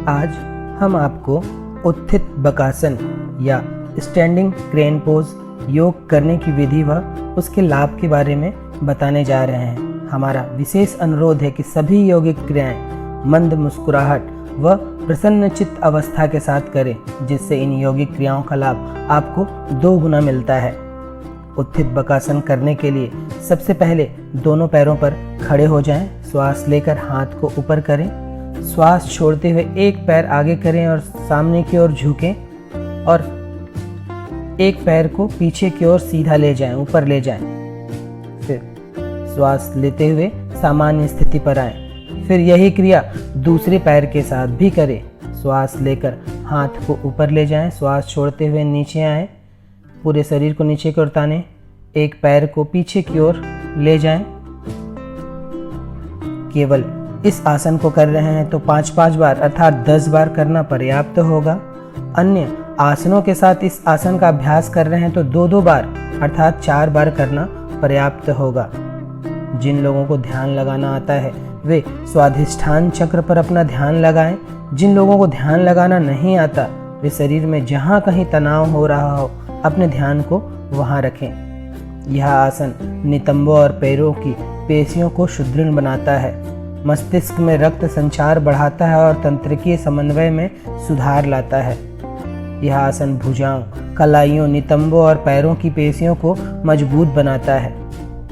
आज हम आपको उत्थित बकासन या स्टैंडिंग क्रेन पोज योग करने की विधि व उसके लाभ के बारे में बताने जा रहे हैं। हमारा विशेष अनुरोध है कि सभी यौगिक क्रियाएं मंद मुस्कुराहट व प्रसन्न चित्त अवस्था के साथ करें, जिससे इन यौगिक क्रियाओं का लाभ आपको 2 गुना मिलता है। उत्थित बकासन करने के लिए सबसे पहले दोनों पैरों पर खड़े हो जाएं। श्वास लेकर हाथ को ऊपर करें। श्वास छोड़ते हुए एक पैर आगे करें और सामने की ओर झुकें और एक पैर को पीछे की ओर सीधा ले जाएं, ऊपर ले जाएं। फिर श्वास लेते हुए सामान्य स्थिति पर आएं। फिर यही क्रिया दूसरे पैर के साथ भी करें। श्वास लेकर हाथ को ऊपर ले जाएं, श्वास छोड़ते हुए नीचे आएं, पूरे शरीर को नीचे की ओर तानें, एक पैर को पीछे की ओर ले जाएं। केवल इस आसन को कर रहे हैं तो 5-5 बार अर्थात 10 बार करना पर्याप्त होगा। अन्य आसनों के साथ इस आसन का अभ्यास कर रहे हैं तो 2-2 बार अर्थात 4 बार करना पर्याप्त होगा। जिन लोगों को ध्यान लगाना आता है वे स्वाधिष्ठान चक्र पर अपना ध्यान लगाएं। जिन लोगों को ध्यान लगाना नहीं आता वे शरीर में जहाँ कहीं तनाव हो रहा हो अपने ध्यान को वहाँ रखें। यह आसन नितंबों और पैरों की पेशियों को सुदृढ़ बनाता है, मस्तिष्क में रक्त संचार बढ़ाता है और तंत्रिकीय समन्वय में सुधार लाता है। यह आसन भुजाओं, कलाइयों, नितंबों और पैरों की पेशियों को मजबूत बनाता है।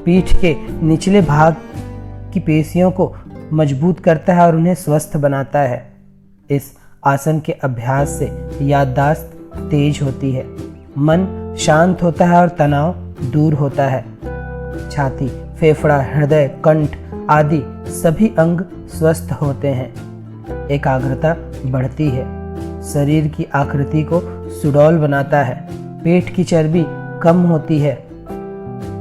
पीठ के निचले भाग की पेशियों को मजबूत करता है और उन्हें स्वस्थ बनाता है। इस आसन के अभ्यास से याददाश्त तेज होती है, मन शांत होता है और तनाव दूर होता है। छाती, फेफड़ा, हृदय, कंठ आदि सभी अंग स्वस्थ होते हैं। एकाग्रता बढ़ती है, शरीर की आकृति को सुडौल बनाता है, पेट की चर्बी कम होती है।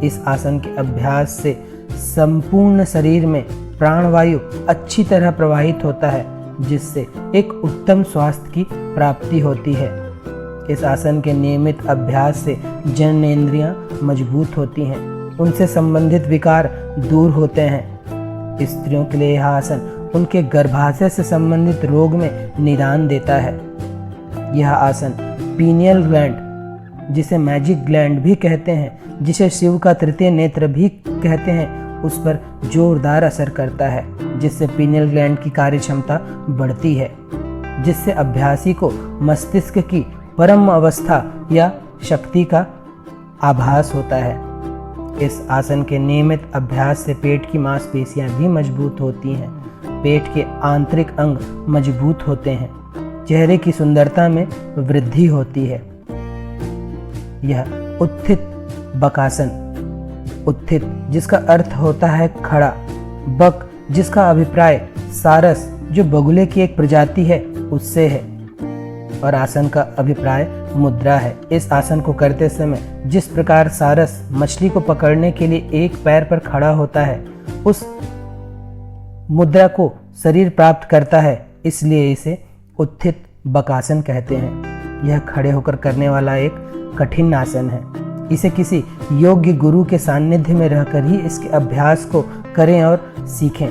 इस आसन के अभ्यास से संपूर्ण शरीर में प्राणवायु अच्छी तरह प्रवाहित होता है, जिससे एक उत्तम स्वास्थ्य की प्राप्ति होती है। इस आसन के नियमित अभ्यास से जननेंद्रियां मजबूत होती हैं, उनसे संबंधित विकार दूर होते हैं। स्त्रियों के लिए यह आसन उनके गर्भाशय से संबंधित रोग में निदान देता है। यह आसन पीनियल ग्लैंड, जिसे मैजिक ग्लैंड भी कहते हैं, जिसे शिव का तृतीय नेत्र भी कहते हैं, उस पर जोरदार असर करता है, जिससे पीनियल ग्लैंड की कार्य क्षमता बढ़ती है, जिससे अभ्यासी को मस्तिष्क की परम अवस्था या शक्ति का आभास होता है। इस आसन के नियमित अभ्यास से पेट की मांसपेशियां भी मजबूत होती हैं, पेट के आंतरिक अंग मजबूत होते हैं, चेहरे की सुंदरता में वृद्धि होती है। यह उत्थित बकासन, उत्थित जिसका अर्थ होता है खड़ा, बक जिसका अभिप्राय सारस जो बगुले की एक प्रजाति है उससे है, और आसन का अभिप्राय मुद्रा है। इस आसन को करते समय जिस प्रकार सारस मछली को पकड़ने के लिए एक पैर पर खड़ा होता है, उस मुद्रा को शरीर प्राप्त करता है, इसलिए इसे उत्थित बकासन कहते हैं। यह खड़े होकर करने वाला एक कठिन आसन है। इसे किसी योग्य गुरु के सानिध्य में रहकर ही इसके अभ्यास को करें और सीखें,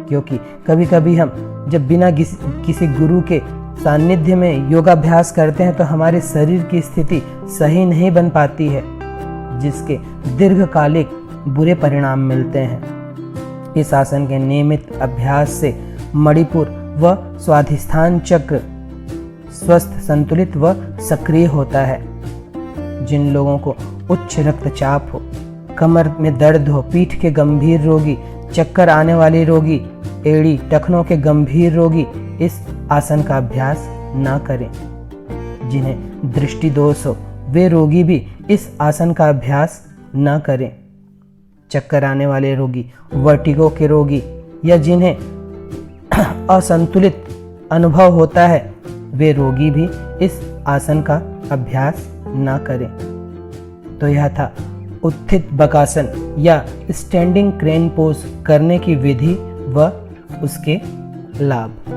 क्योंकि कभी कभी हम जब बिना किसी गुरु के सानिध्य में योगाभ्यास करते हैं तो हमारे शरीर की स्थिति सही नहीं बन पाती है, जिसके दीर्घकालिक बुरे परिणाम मिलते हैं। इस आसन के नियमित अभ्यास से मणिपुर व स्वाधिष्ठान चक्र स्वस्थ, संतुलित व सक्रिय होता है। जिन लोगों को उच्च रक्तचाप हो, कमर में दर्द हो, पीठ के गंभीर रोगी, चक्कर आने वाले रोगी, एड़ी टखनों के गंभीर रोगी इस आसन का अभ्यास ना करें। जिन्हें दृष्टि दोष हो वे रोगी भी इस आसन का अभ्यास ना करें। चक्कर आने वाले रोगी, वर्टिगो के रोगी या जिन्हें असंतुलित अनुभव होता है वे रोगी भी इस आसन का अभ्यास ना करें। तो यह था उत्थित बकासन या स्टैंडिंग क्रेन पोज करने की विधि व उसके लाभ।